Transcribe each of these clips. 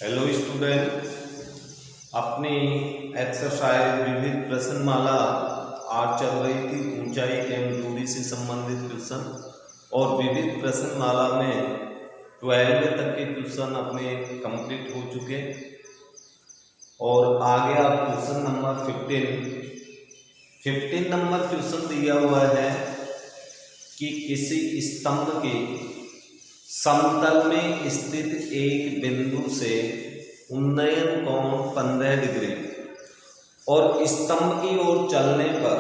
Hello student, अपनी exercise विविध प्रश्नमाला आज चल रही थी ऊंचाई एवं दूरी से संबंधित क्वेश्चन। और विविध प्रश्नमाला में 12वीं तक के क्वेश्चन अपने कंप्लीट हो चुके और आगे आप क्वेश्चन नंबर 15 नंबर क्वेश्चन दिया हुआ है कि किसी स्तंभ के समतल में स्थित एक बिंदु से उन्नयन कोण 15 डिग्री और स्तंभ की ओर चलने पर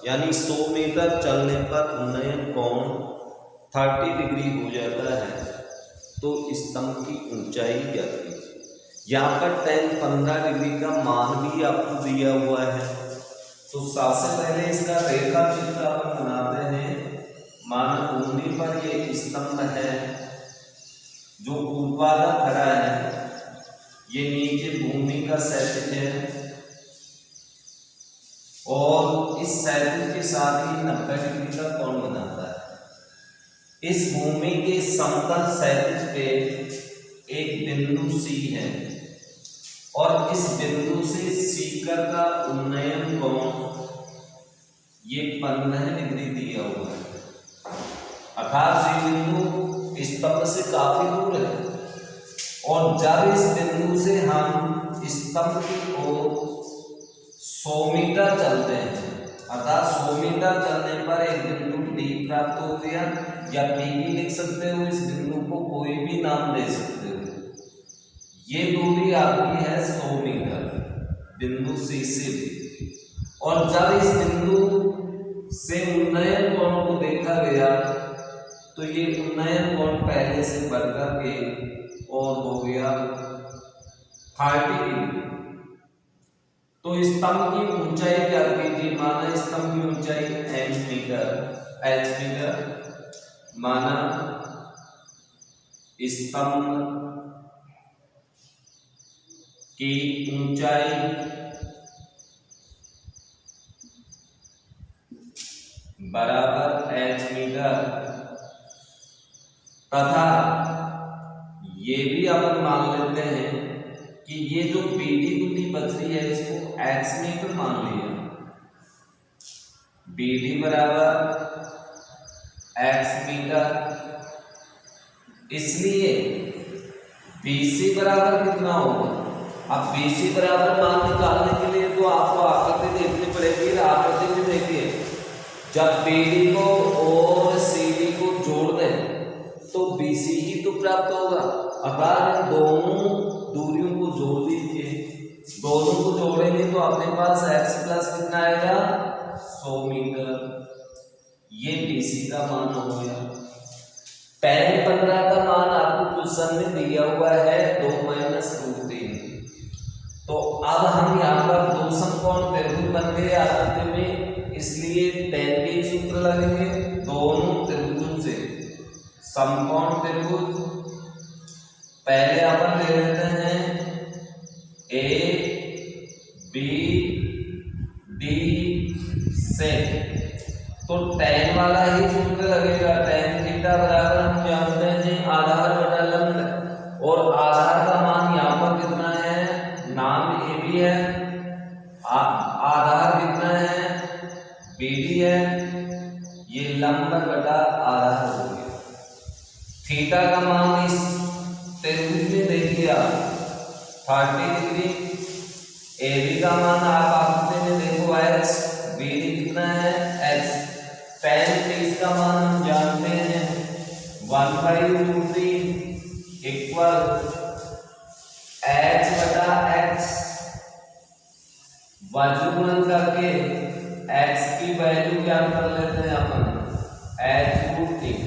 यानी 100 मीटर चलने पर उन्नयन कोण 30 डिग्री हो जाता है, तो स्तंभ की ऊंचाई ज्ञात कीजिए। यहाँ पर tan 15 डिग्री का मान भी आपको दिया हुआ है, तो सबसे पहले इसका रेखा चित्र अपन बनाते हैं। माना भूमि पर ये स्तंभ है जो ऊर्ध्वाधर खड़ा है, ये नीचे भूमि का क्षैतिज है और इस क्षैतिज के साथ ही 90 डिग्री का कोण बनाता है। इस भूमि के समतल क्षैतिज पे एक बिंदु C है और इस बिंदु से सीकर का उन्नयन कोण ये 15 डिग्री दिया हुआ है। अर्थात ये बिंदु स्तंभ से काफी दूर है और जब इस बिंदु से हम स्तंभ की ओर 100 मीटर चलते हैं, अर्थात 100 मीटर चलने पर एक बिंदु D प्राप्त हो गया, या P भी लिख सकते हो। इस बिंदु को कोई भी नाम दे सकते हो। ये दूरी आपकी है 100 मीटर बिंदु C से भी। और जब इस बिंदु से उन्नयन कोण को देखा गया तो ये उन्नयन कोण पहले से बढ़कर के और हो गया 30 डिग्री। तो स्तंभ की ऊंचाई क्या कीजिए। माना स्तंभ की ऊंचाई h मीटर माना स्तंभ की ऊंचाई बराबर h मीटर, तथा ये भी अपन मान लेते हैं कि ये जो BD दूरी बच रही है इसको x मीटर मान लिया। BD बराबर x मीटर, इसलिए BC बराबर कितना होगा। अब BC बराबर मान निकालने के लिए तो आपको आकृति देखनी पड़ेगी। आकृति में देखिए, जब BD को और CD को जोड़ दें तो BC ही तो प्राप्त होगा। अगर दोनों दूरियों को जोड़ दीजिए, दोनों को जोड़ेंगे तो अपने पास x प्लस कितना आएगा 100 मीटर। ये BC का मान हो गया। tan 15 का मान आपको क्वेश्चन में दिया हुआ है 2-√3। तो अब हम यहाँ पर दो समकोण त्रिभुज बन गए आकृति में, इसलिए tan के सूत्र लगेंगे। दोनों त्रिभुजों से समकोण त्रिभुज पहले अपन ले लेते हैं ABD से, तो tan वाला ही सूत्र लगेगा। tan थीटा बराबर हम जानते हैं आधार बटा लंब, और आधार का मान यहाँ पर कितना है, नाम AB है, आधार कितना है BD है, ये लंब बटा आधार हो गया। थीटा का मान इस त्रिभुज में देखिए 30 डिग्री। AB का मान आप आकृति में देखो h, BD कितना है h। tan 30 का मान हम जानते हैं 1/√3 इक्वल h बटा x। वर्गमूल करके x की वैल्यू क्या कर लेते हैं अपन h√3।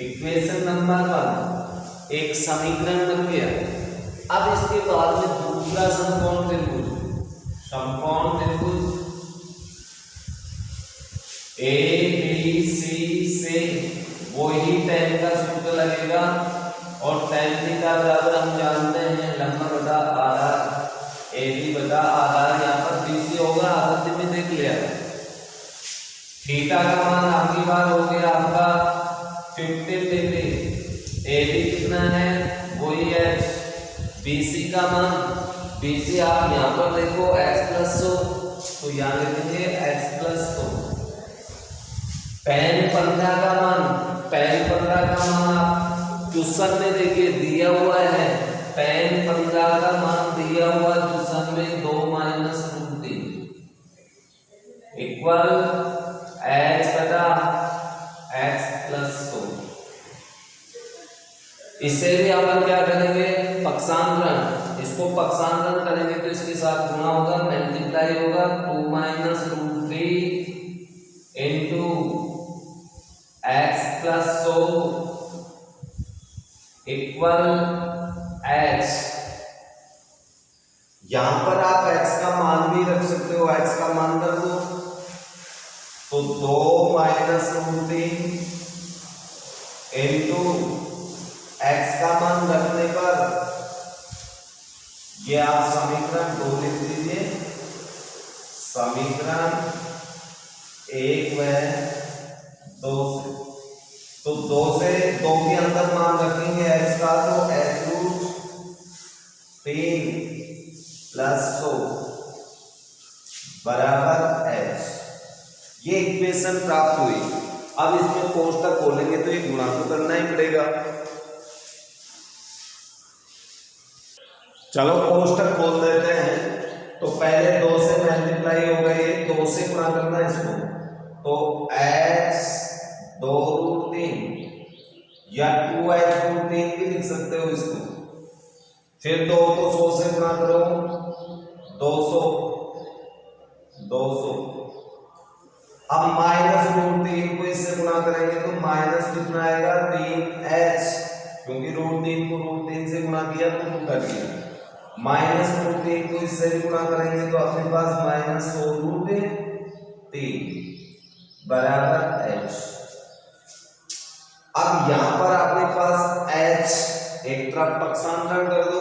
इक्वेशन नंबर 1 एक समीकरण बन गया। अब इसके बाद में दूसरा समकोण त्रिभुज, समकोण त्रिभुज ABC से वही tan का सूत्र लगेगा, और tan थीटा बराबर हम जानते हैं लंब बटा आधार, AB बटा आधार। यहाँ पर BC होगा, आकृति में देख लिया। थीटा का मान आपकी बार हो गया आपका 15 डिग्री। AB कितना है वही एच, BC का मान, BC आप यहाँ पर देखो x+100, तो यहाँ लिखेंगे x+100। tan 15 का मान, tan 15 का मान आप क्वेश्चन में देखिए दिया हुआ है, tan 15 का मान दिया हुआ क्वेश्चन में 2 - √3 इक्वल h बटा x+100। इससे भी अपन क्या करेंगे, पक्षांतरण, इसको पक्षांतरण करेंगे तो इसके साथ गुणा होगा, मल्टीप्लाई होगा, 2 - √3 इंटू x+100 इक्वल h। यहां पर आप x का मान भी रख सकते हो, x का मान कर दो, तो 2 - √3 इंटू x का मान रखने पर ये आप समीकरण 2 लिख दीजिए, समीकरण 1 व 2 से, तो 2 से 2 के अंदर मान रखेंगे x का, तो h√3 + 100 बराबर h। ये इक्वेशन प्राप्त हुई। अब इसमें कोष्टक खोलेंगे तो ये गुणा तो करना ही पड़ेगा। चलो कोष्टक खोल देते हैं। तो पहले 2 से मल्टीप्लाई हो गए, 2 से गुणा करना है इसको, तो h 2√3 या 2h√3 भी लिख सकते हो इसको। फिर 2 को 100 से गुणा करो, 200 200। अब -√3 को इससे गुणा करेंगे तो माइनस कितना आएगा, 3h, क्योंकि √3 को √3 से गुणा किया तो रूट हट गया। -√3 को इससे भी गुणा करेंगे तो अपने पास -100√3 बराबर h। अब यहां पर अपने पास h एक तरफ पक्षांतरण कर दो,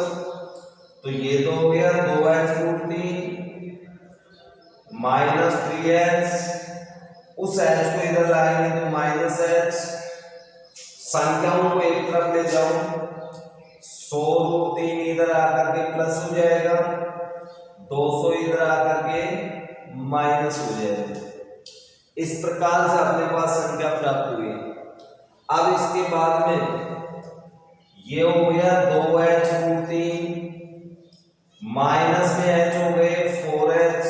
तो ये तो हो गया 2h√3 -3h, उस h को इधर लाएंगे तो -h, संख्याओं को एक तरफ ले जाओ, 100√3 इधर आकर के प्लस हो जाएगा, 200 इधर आकर के माइनस हो जाएगा। इस प्रकार से अपने पास संख्या प्राप्त हुई। अब इसके बाद में ये हो गया 2h√3 माइनस में h हो गए 4h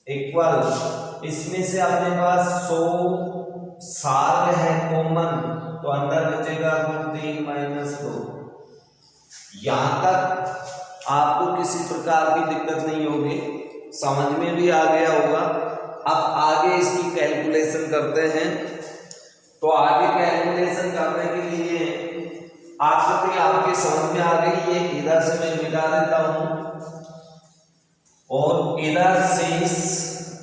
इक्वल, इसमें से अपने पास 100 साल है कॉमन, तो अंदर बचेगा √3 - 2। यहां तक आपको किसी प्रकार की दिक्कत नहीं होगी, समझ में भी आ गया होगा। अब आगे इसकी कैलकुलेशन करते हैं। तो आगे कैलकुलेशन करने के लिए आकृति आपके समझ में आ गई, ये इधर से मैं मिटा देता हूं और इधर से इस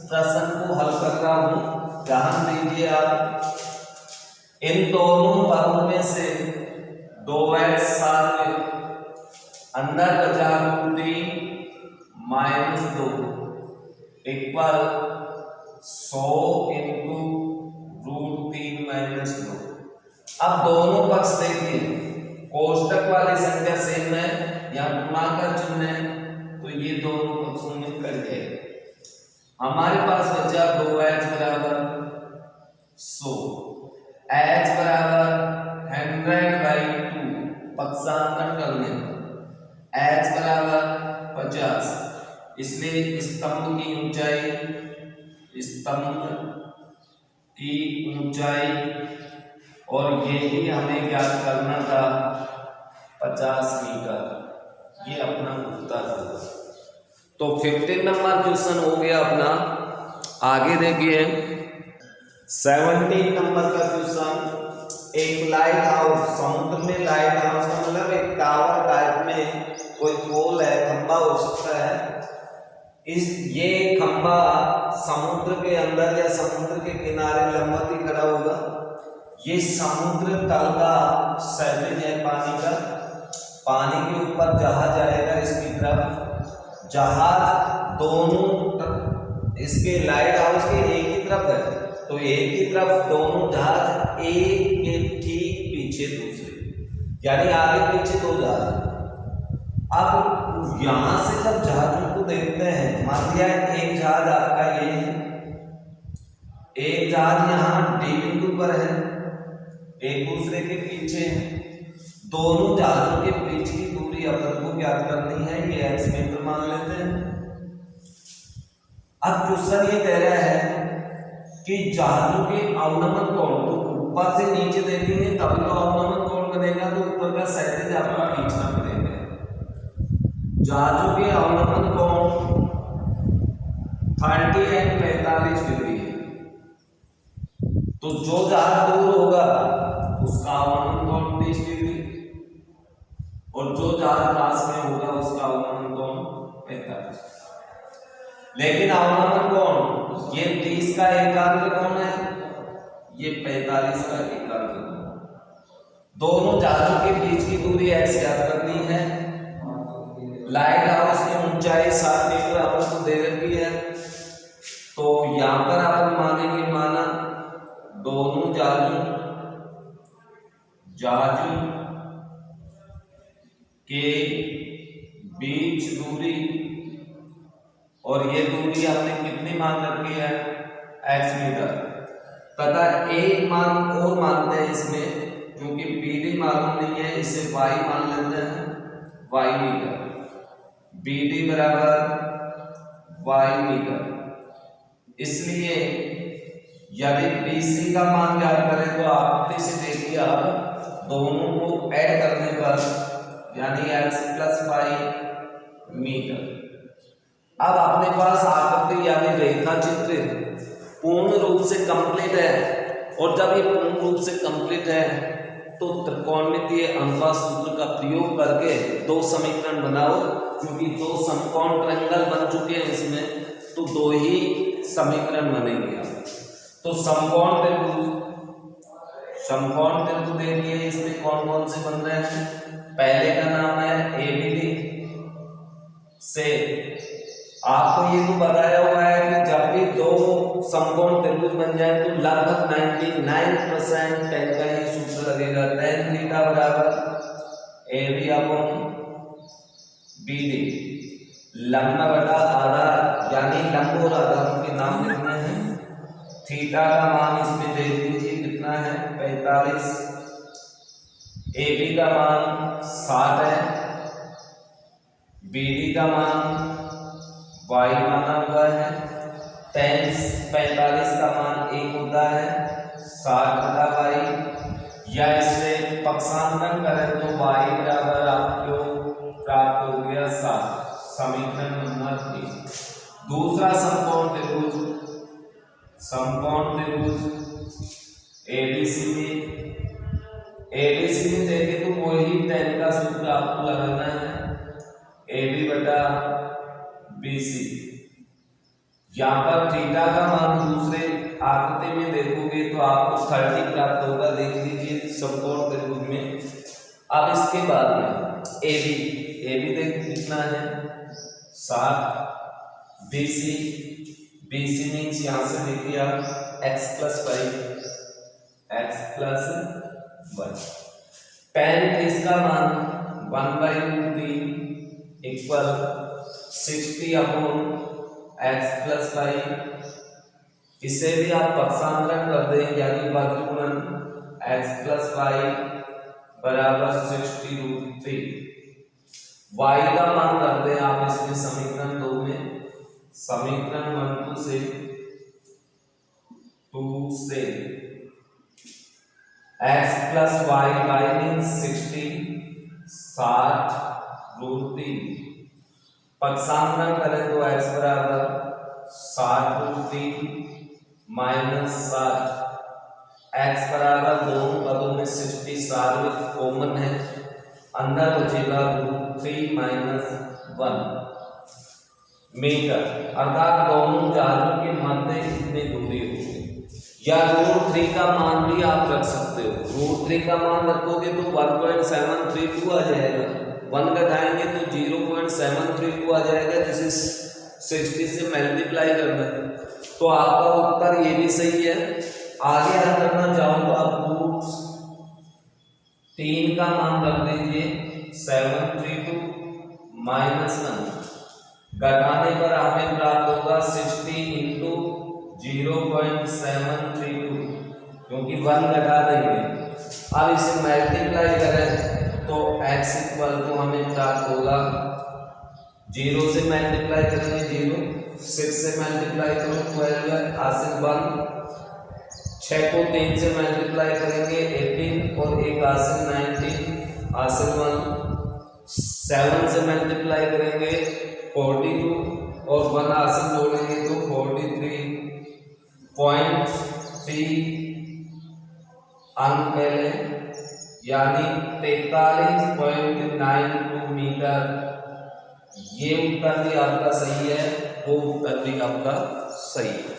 प्रश्न को हल कर रहा हूं। ध्यान दीजिए आप, इन दोनों पदों में से 2h साल अंदर बचा √3 - 2 इक्वल 100 इंटू √3 - 2। अब दोनों पक्ष देखिए, कोष्टक वाली संख्या सेम है, यहाँ गुणा का चिन्ह है, तो ये दोनों पक्षों में कट जाएगा। हमारे पास बचा 2h बराबर 100, h बराबर 100/2 पक्षांतरण करने पर h बराबर 50, इसलिए स्तंभ की ऊंचाई और ये ही हमें ज्ञात करना था 50 मीटर, ये अपना उत्तर होगा। तो 15 नंबर क्वेश्चन हो गया अपना। आगे देखिए 17 नंबर का क्वेश्चन, एक लाइट हाउस, समुद्र में लाइट हाउस का मतलब एक टावर टाइप में कोई पोल है, खंबा हो सकता है। ये खंबा समुद्र के अंदर या समुद्र के किनारे लंबवत ही खड़ा होगा। ये समुद्र तल का सैलेज है पानी का, पानी के ऊपर जहाज आएगा इसकी तरफ, जहाज दोनों इसके लाइट हाउस के एक ही तरफ है, तो एक ही तरफ दोनों जहाज एक के ठीक पीछे दूसरे, यानी आगे पीछे 2 जहाज। अब यहां से जब जहाजों को देखते हैं, मान लिया एक जहाज आपका ये है, एक जहाज यहाँ डी बिंदु पर है, एक दूसरे के पीछे है। दोनों जहाजों के बीच की दूरी अपन को ज्ञात करनी है, ये x मीटर मान लेते हैं। अब क्वेश्चन ये कह रहा है कि जहाजों के अवनमन कोण, तो ऊपर से नीचे देखेंगे तब तो अवनमन कोण बनेगा, तो ऊपर का क्षैतिज आपको खींचना पड़ेगा। जहाजों के अवनमन कोण 30 एंड 45 डिग्री है, तो जो जहाज दूर होगा उसका अवनमन कोण 30 डिग्री, और जो जहाज पास में होगा उसका अवनमन कोण 45। लेकिन अवनमन कोण ये 30 का एकांतर कोण है, ये 45 का एकांतर कोण। दोनों जहाजों के बीच की दूरी x ज्ञात करनी है। लाइट हाउस की ऊंचाई 7 मीटर अपन को दे रखी है, तो यहां पर अपन मानेंगे, माना दोनों जहाजों के बीच दूरी, और ये दूरी हमने कितनी मान रखी है, x मीटर, तथा एक मान और मानते हैं इसमें, क्योंकि BD मालूम नहीं है, इसे y मान लेते हैं, y मीटर। BD बराबर y मीटर। इसलिए यदि BC का मान ज्ञात करें तो आकृति से देखिए आप, दोनों को ऐड करने पर यानी x + y मीटर। अब अपने पास आकृति यानी रेखा चित्र पूर्ण रूप से कंप्लीट है, और जब ये पूर्ण रूप से कंप्लीट है तो त्रिकोणमितीय अनुपात सूत्र का प्रयोग करके 2 समीकरण बनाओ, क्योंकि 2 समकोण ट्रायंगल बन चुके हैं इसमें, तो 2 ही समीकरण बनेंगे। तो समकोण त्रिभुज देखिए इसमें कौन कौन से बन रहे हैं। पहले का नाम है ABD से आपको ये तो बताया हुआ है कि जब भी 2 समकोण त्रिभुज बन जाए तो लगभग 99% tan का ही सूत्र लगेगा। tan थीटा बराबर AB अपॉन BD, लंब बटा आधार, यानी लंब और आधार के नाम लिखने हैं। थीटा का मान इसमें देख लीजिए कितना है, 45। AB का मान 60 है, BD का मान y माना हुआ है। tan 45 का मान 1 होता है 60/y, या इससे पक्षांतरण करें तो y बराबर आपको प्राप्त हो गया 7, समीकरण नंबर 3। दूसरा समकोण त्रिभुज ABC में देखें तो वही tan का सूत्र आपको लगाना है, AB बटा BC। यहाँ पर थीटा का मान दूसरे आकृति में देखोगे तो आपको 30 प्राप्त होगा, देख लीजिए समकोण त्रिभुज में। अब इसके बाद में AB देख कितना है 60, BC मीन्स यहाँ से देखिए आप x + y। tan इसका मान 1/√3 इक्वल 60 अपॉन x + y। इसे भी आप पक्षांतरण कर दें, यानी वर्गमूल x + y बराबर 60√3। y का मान कर दें आप इसमें समीकरण 2 में, समीकरण 1 से 2 से x + y मीन्स 60 60√3, पक्षांतरण करें तो x बराबर 60√3 माइनस 7, x बराबर दोनों पदों में 60 सार्वत्रिक कॉमन है, अंदर बचेगा √3 - 1 मीटर, अर्थात दोनों जहाजों के मध्य कितनी दूरी होगी। या √3 का मान भी आप रख सकते हो, √3 का मान रखोगे तो 1.732 आ जाएगा, 1 घटाएंगे तो 0.732 आ जाएगा, जिसे 60 से मल्टीप्लाई करना है, तो आपका उत्तर ये भी सही है। आगे हल करना चाहो तो आप 3 का मान रख दीजिए 732 -1, घटाने पर हमें प्राप्त होगा 60 इंटू 0.732, क्योंकि 1 घटा देंगे। अब इसे मल्टीप्लाई करें तो x इक्वल टू हमें प्राप्त होगा 0 से मल्टीप्लाई करेंगे 0, 6 से मल्टीप्लाई करो 12 है, हासिल 1, 6 को 3 से मल्टीप्लाई करेंगे 18 और 1 हासिल 19, हासिल 1, 7 से मल्टीप्लाई करेंगे 42 और 1 हासिल जोड़ेंगे तो 43.3 अंक पहले, यानी 43.92 मीटर। ये उत्तर भी आपका सही है, वो उत्तर भी आपका सही है।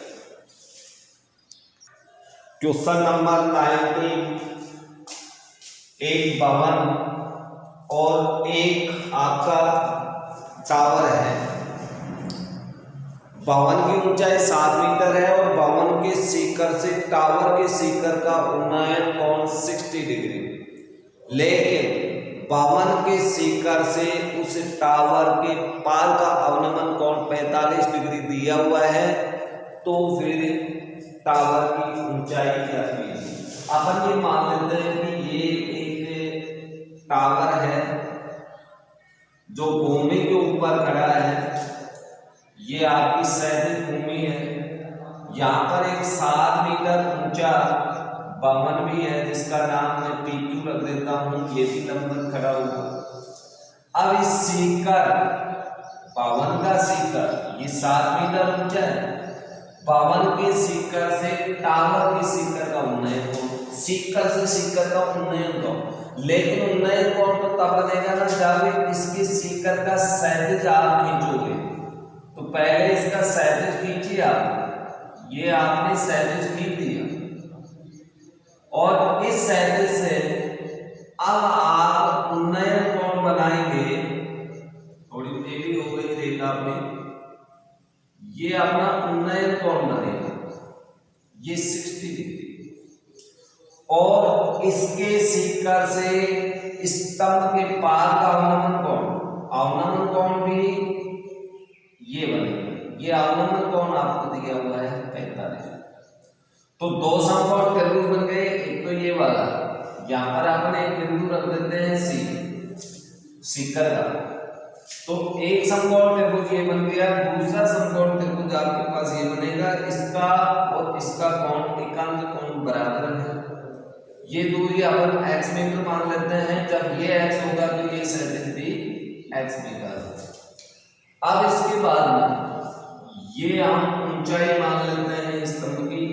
क्वेश्चन नंबर 19, एक भवन और एक आपका टावर है। भवन की ऊंचाई 7 मीटर है और भवन के शिखर से टावर के शिखर का उन्नयन कोण 60 डिग्री, लेकिन भवन के शिखर से उस टावर के पार का अवनमन कोण 45 डिग्री दिया हुआ है, तो फिर टावर की ऊंचाई क्या है? अपन ये मान लेते हैं कि ये एक टावर है जो भूमि के ऊपर खड़ा है, ये आपकी सैद्धांतिक भूमि है। यहाँ पर एक 7 मीटर ऊंचा भवन भी है जिसका नाम मैं PQ रख देता हूँ, ये भी नंबर खड़ा हुआ। अब इस शिखर, भवन का शिखर ये 7 मीटर ऊंचा है, भवन के शिखर से टावर के शिखर का उन्नयन कोण, शिखर से शिखर का उन्नयन कोण, लेकिन उन्नयन कोण तो तब बनेगा ना जब इसके शिखर का सैद्धांतिक आप खींचोगे। तो पहले इसका सैद्धांतिक खींचिए आप, ये आपने सैद्धांतिक खींच दिया और इस सैद्धांतिक से अब आप उन्नयन कोण बनाएंगे। थोड़ी देरी हो गई देखा आपने, ये अपना उन्नयन कोण बनेगा, ये 60 डिग्री, और इसके शिखर से स्तंभ के पार का अवनमन कोण भी ये बनेगा। ये अवनमन कोण आपको दिया हुआ है 45। तो दो समकोण त्रिभुज बन गए, एक तो ये वाला, यहाँ पर अपन एक बिंदु रख देते हैं C, शिखर का, तो एक समकोण त्रिभुज ये बन गया। दूसरा समकोण त्रिभुज आपके पास ये बनेगा, इसका और इसका कोण एकांत कोण बराबर है। ये दूरी अपन x मीटर मान लेते हैं, जब ये x होगा तो ये सैद्धांतिक भी x मीटर। अब इसके बाद में ये हम ऊंचाई मान लेते हैं स्तंभ की,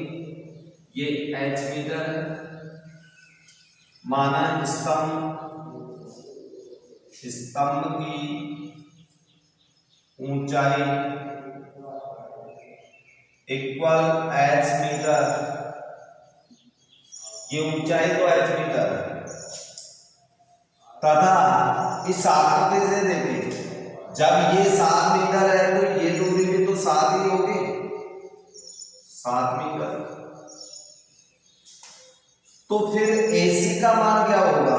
ये h मीटर है, माना स्तंभ की ऊंचाई इक्वल h मीटर, ये ऊंचाई तो h मीटर है, तथा इस आकृति से देखिए जब ये 7 मीटर है तो ये दूरी भी तो 7 ही होगी, 7 मीटर। तो फिर AC का मान क्या होगा?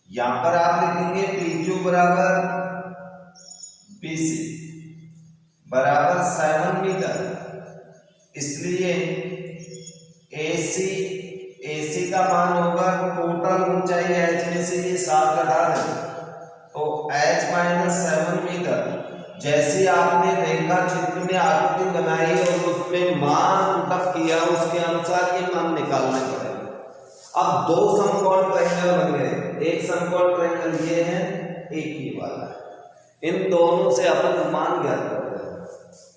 यहां पर आप लिखेंगे PQ बराबर BC बराबर 7 मीटर, इसलिए AC का मान होगा टोटल ऊंचाई h में से ये 7 घटा दें तो h - 7 मीटर। जैसे आपने रेखा चित्र में आकृति बनाई और उसमें मान पुटअप किया, उसके अनुसार ये मान निकालने पड़ेगा। अब दो समकोण ट्रायंगल बन गए, एक समकोण ट्रायंगल ये है, एक ये वाला है, इन दोनों से अपन मान ज्ञात करते हैं।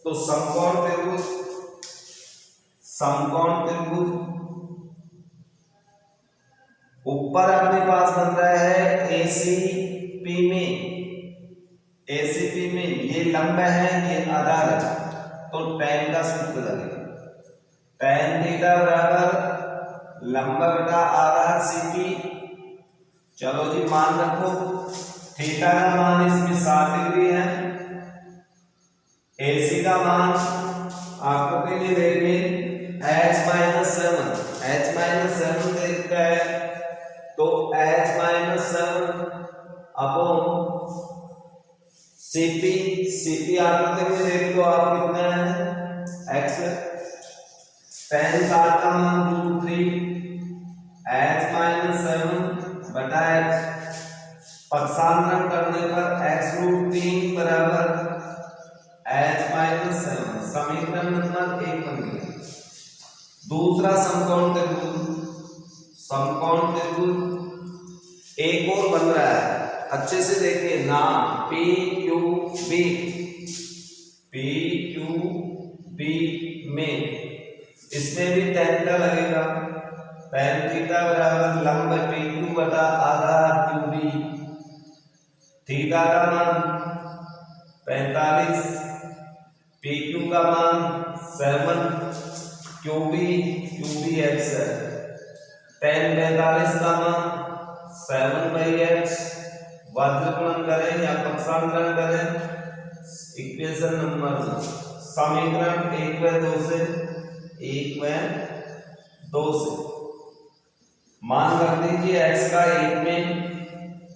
तो समकोण त्रिभुज ऊपर अपने पास बन रहा है ACP में ये लंब है, ये आधार है, तो tan का सूत्र लगेगा, tan थीटा बराबर लंब बटा आधार CP। चलो जी मान रखो, थीटा का मान इसमें 60 डिग्री है, AC का मान आपको के लिए देखें h - 7 देखता है x माइनस 7 अपॉन CP आकृति में देख लो आप कितना है x, tan 7 का मान √3 x माइनस 7 बटा x, पक्षांतरण करने पर x√3 बराबर h माइनस 7, समीकरण नंबर 1 बन गया। दूसरा समकोण त्रिभुज एक और बन रहा है, अच्छे से देखिए नाम PQB में, इसमें भी tan का लगेगा, tan थीटा बराबर लंब PQ बटा आधार QB, थीटा का मान 45, PQ का मान 7, QB x है, tan 45 का मान 7/x, वज्रगुणन करें या पक्षांतरण करें, इक्वेशन नंबर 2, समीकरण 1/2 से मान रख दीजिए x का 1 में,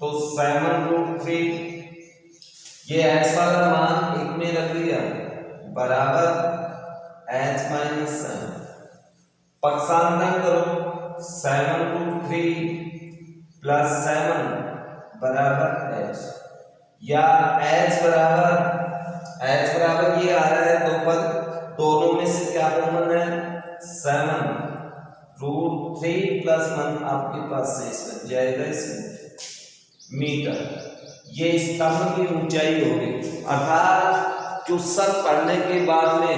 तो 7√3, ये x वाला मान 1 में रख दिया बराबर h माइनस 7, पक्षांतरण करो 7√3 प्लस 7 बराबर h, या h बराबर ये आ रहा है दो पद, दोनों में से क्या कॉमन है 7√3 प्लस 1 आपके पास शेष बच जाएगा इसमें मीटर। ये स्तंभ की ऊंचाई होगी, अर्थात क्वेश्चन पढ़ने के बाद में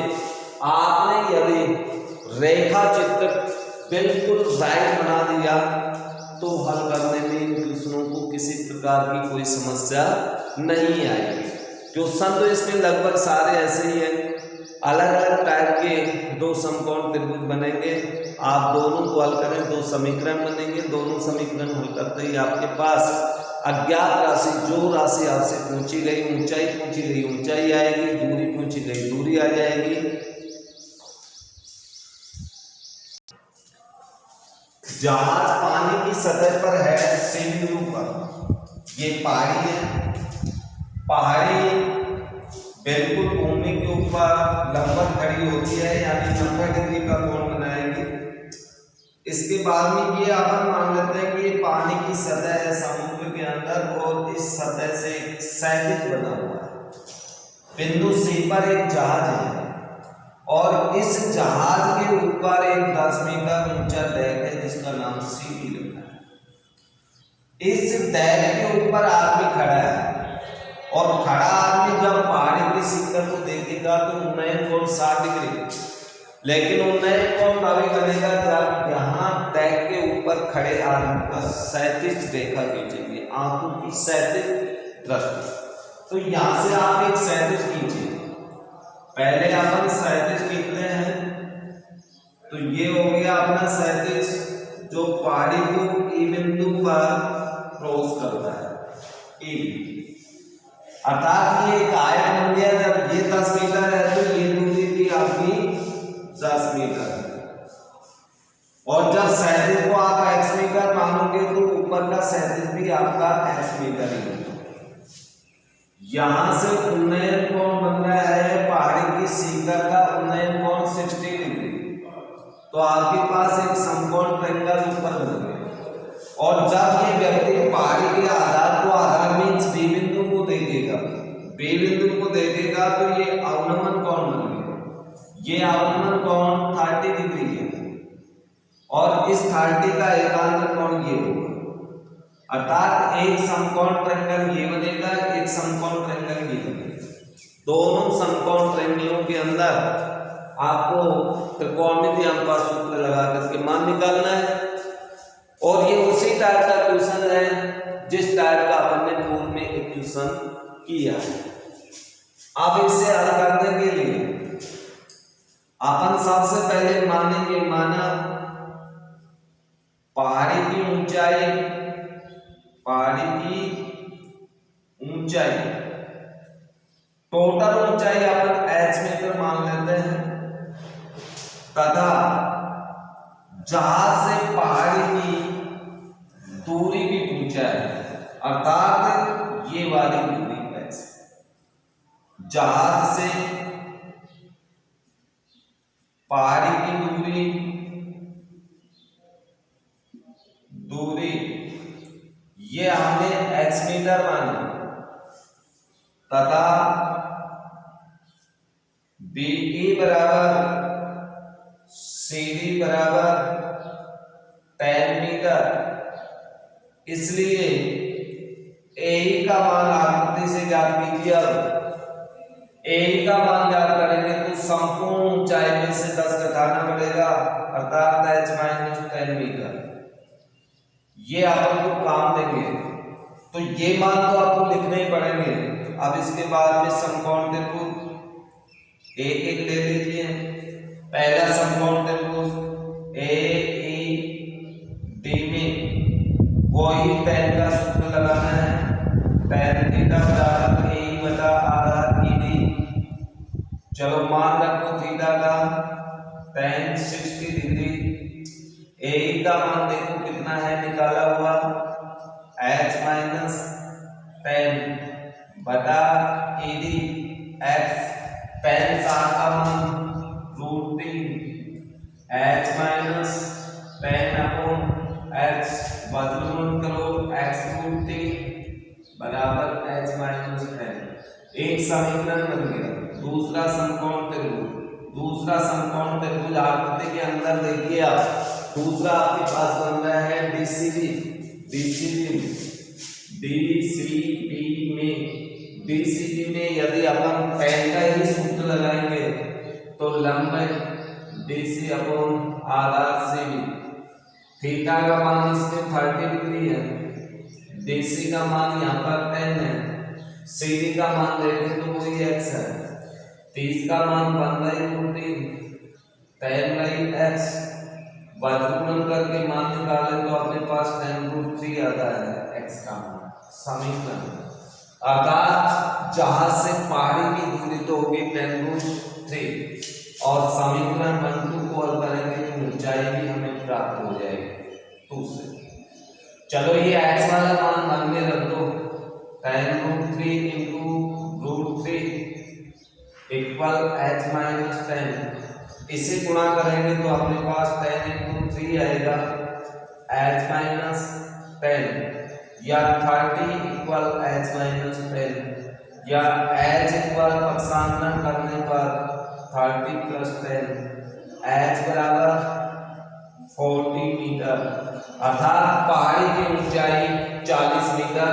आपने यदि रेखा चित्र बिल्कुल राइट बना दिया तो हल करने में इन क्वेश्चनों को किसी प्रकार की कोई समस्या नहीं आएगी। क्वेश्चन तो इसमें लगभग सारे ऐसे ही हैं, अलग अलग टाइप के दो समकोण त्रिभुज बनेंगे, आप दोनों को हल करें, दो समीकरण बनेंगे, दोनों समीकरण हल करते ही आपके पास अज्ञात राशि, जो राशि आपसे पूछी गई, ऊंचाई पूछी गई ऊंचाई आएगी, दूरी पूछी गई दूरी आ जाएगी। जहाज पानी की सतह पर है C बिंदु पर, ये पहाड़ी है, पहाड़ी बिल्कुल भूमि के ऊपर लंबवत खड़ी होती है, यानी 90 डिग्री का कोण बनाएगी। इसके बाद में ये अपन मान लेते हैं कि ये पानी की सतह है समुद्र के अंदर, और इस सतह से क्षैतिज बना हुआ है। बिंदु C पर एक जहाज है और इस जहाज के ऊपर एक 10 मीटर ऊंचा डेक है जिसका नाम सीढ़ी रखा है। इस डेक के ऊपर आदमी खड़ा है, और खड़ा आदमी जब पहाड़ी की शिखर को देखेगा तो उन्नयन कोण 60 डिग्री, लेकिन उन्नयन कोण तभी बनेगा जब यहाँ डेक के ऊपर खड़े आदमी का क्षैतिज रेखा खींचेंगे, आंखों की क्षैतिज दृष्टि। तो यहाँ से आप एक क्षैतिज खींचिए, पहले अपन क्षैतिज खींचते हैं, तो ये हो गया अपना क्षैतिज जो पहाड़ी को E बिंदु पर क्रॉस करता है, E, अर्थात ये एक आयत बन गया। जब ये 10 मीटर है तो ये दूरी भी आपकी 10 मीटर है, और जब क्षैतिज को आप x मीटर मानोगे तो ऊपर का क्षैतिज भी आपका x मीटर ही होगा। यहां से उन्नयन कोण बन रहा है पहाड़ी की शिखर का उन्नयन कोण 60 डिग्री, तो आपके पास एक समकोण ट्रायंगल ऊपर बन गया। और जब ये व्यक्ति पहाड़ी के आधार को, आधार मींस B बिंदु को देखेगा, B बिंदु को देखेगा तो ये अवनमन कोण बन गया। ये अवनमन कोण 30 डिग्री है, और इस 30 का एकांतर कोण ये होगा, अर्थात एक समकोण ट्रायंगल ये बनेगा, एक समकोण ट्रायंगल ये बनेगा। दोनों समकोण ट्रायंगलों के अंदर आपको त्रिकोणमितीय अनुपात सूत्र लगा करके मान निकालना है, और ये उसी टाइप का क्वेश्चन है जिस टाइप का अपन ने पूर्व में एक क्वेश्चन किया है। अब इसे हल करने के लिए अपन सबसे पहले मानेंगे, माना पहाड़ी की ऊंचाई, टोटल ऊंचाई अपन h मीटर मान लेते हैं, तथा जहाज से पहाड़ी की दूरी भी ऊंचाई, अर्थात ये वाली दूरी x। जहाज से पहाड़ी की दूरी ये हमने x मीटर मानी, तथा BE बराबर CD बराबर 10 मीटर। इसलिए AE का मान आकृति से ज्ञात कीजिए। अब AE का मान ज्ञात करेंगे तो संपूर्ण ऊंचाई में से 10 घटाना पड़ेगा, अर्थात h-10 मीटर। ये आपको काम देंगे, तो ये मान तो आपको लिखने ही पड़ेंगे। अब इसके बाद में समकोण त्रिभुज एक एक ले लीजिए। पहला समकोण त्रिभुज AED में वही tan का सूत्र लगाना है, tan थीटा बराबर AE बटा आधा ED। चलो मान रखो थीटा का tan 60 डिग्री। AE का मान देखो कितना है निकाला हुआ, h-10 बटा ED x। tan 60 का मान √3 h-10 अपॉन x, बदलून करो x √3 बराबर h-10। एक समीकरण बन गया। दूसरा समकोण त्रिभुज आकृति के अंदर देखिए आप, दूसरा आपके पास बन रहा है DCB में यदि अपन tan का ही सूत्र लगाएंगे तो लंबाई DC अपॉन आधा CB। थीटा का मान इसमें 30 डिग्री है, DC का मान यहाँ पर 10 है, CD का मान देखें तो वही x है। 30 का मान 15/3 10/x। वर्गमूल करके मान निकाले तो अपने पास 10√3 आता है x का मान। समीकरण अर्थात जहाज से पहाड़ी की दूरी तो होगी 10√3 और समीकरण 1 को हल करेंगे तो ऊंचाई भी हमें प्राप्त हो जाएगी 2 से। चलो ये x वाला मान मन में रख दो, 10√3 into √3 इक्वल h-10। इसे गुणा करेंगे तो अपने पास 10 into 3 आएगा h-10 या 30 इक्वल h-10 या h इक्वल पक्षांतरण करने पर 30 + 10 h बराबर 40 मीटर। अर्थात पहाड़ी की ऊंचाई 40 मीटर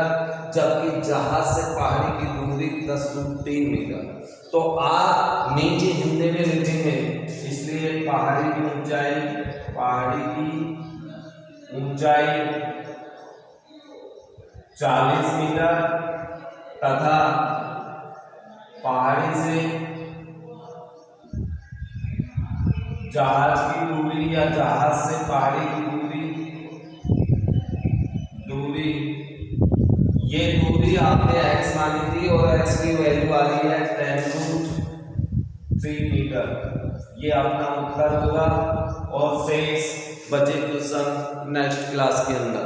जबकि जहाज से पहाड़ी की दूरी 10√3 मीटर। तो आप नीचे हिंदी में लिखेंगे, इसलिए पहाड़ी की ऊंचाई 40 मीटर तथा पहाड़ी से जहाज की दूरी या जहाज से पहाड़ी की दूरी ये दूरी आपने x मानी थी और x की वैल्यू आ रही है 10√3 मीटर। ये अपना उत्तर होगा और शेष बचे क्वेश्चन नेक्स्ट क्लास के अंदर।